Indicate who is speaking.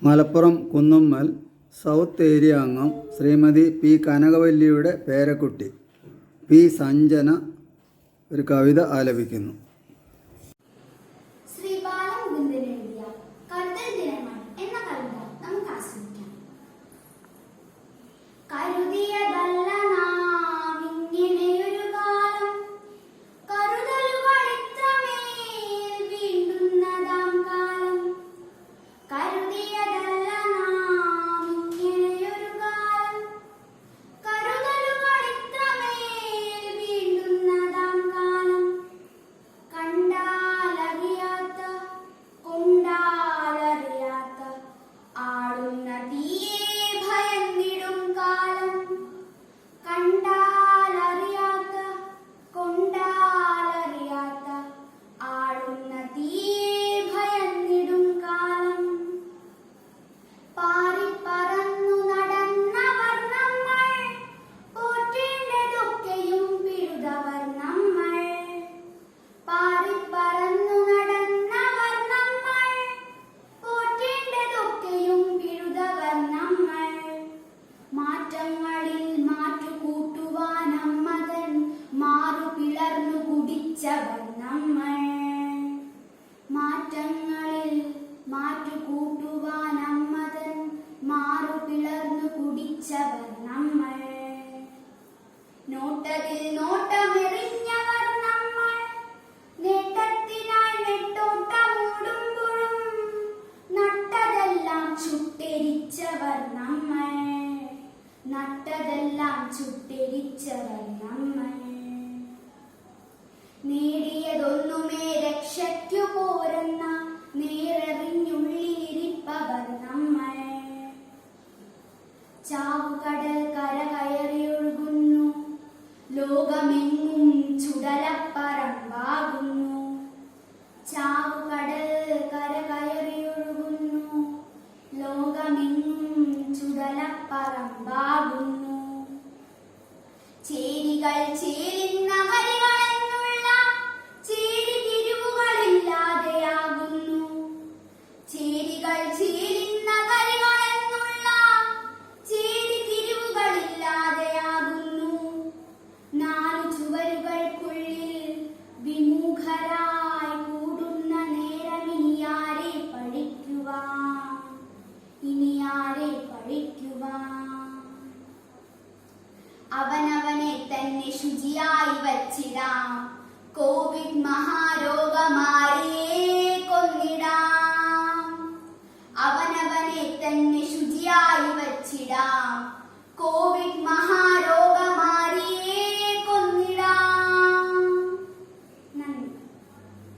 Speaker 1: Malappuram Kunnummal south area അംഗം Shrimati P കനകവല്ലിയുടെ പേരക്കുട്ടി P Sanjana ഒരു കവിത ആലപിക്കുന്നു.
Speaker 2: മാറ്റങ്ങളിൽ മാറ്റുകൂട്ടുവാൻ അമ്മതൻ മാറു പിളർന്നു കുടിച്ചവർ നമ്മൾ. നോട്ടത്തിൽ നോട്ടമെറിഞ്ഞവർ നമ്മൾ. നേട്ടത്തിനായി നെട്ടോട്ടമോടുമ്പോഴും നട്ടതെല്ലാം ചുട്ടെരിച്ചവർ നമ്മൾ. നട്ടതെല്ലാം ചുട്ടെരിച്ചവർ നമ്മൾ. നേടിയതൊന്നുമേ രക്ഷയ്ക്കു പോരെന്ന നേരെറിഞ്ഞുള്ളിലിരിപ്പവർ നമ്മൾ. ചാവുകടൽ കരകയറിയൊഴുകുന്നു. ലോകമെങ്ങും ചുടലപ്പറമ്പാകുന്നു. ചാവുകടൽ കരകയറിയൊഴുകുന്നു. ലോകമെങ്ങും ചുടലപ്പറമ്പാകുന്നു. ചേരികൾ ചേരുന്ന വരികളെന്നുള്ള ചേരി തിരിവുകളില്ലാതെയാകുന്നു. ചേരികൾ ചേരുന്ന വരികളെന്നുള്ള ചേരി തിരിവുകളില്ലാതെയാകുന്നു. നാലു ചുവരുകൾക്കുള്ളിൽ വിമുഖരായി കൂടുന്ന നേരമിനിയാരെ പഠിക്കുവാൻ. ഇനിയാരെ പഠിക്കുവാൻ. അവനവനെ തന്നെ ശുചിയായി വച്ചിടാം. കോവിഡ് മഹാരോഗമാരിയെ കൊന്നിടാം. അവനവനെ തന്നെ ശുചിയായി വച്ചിടാം.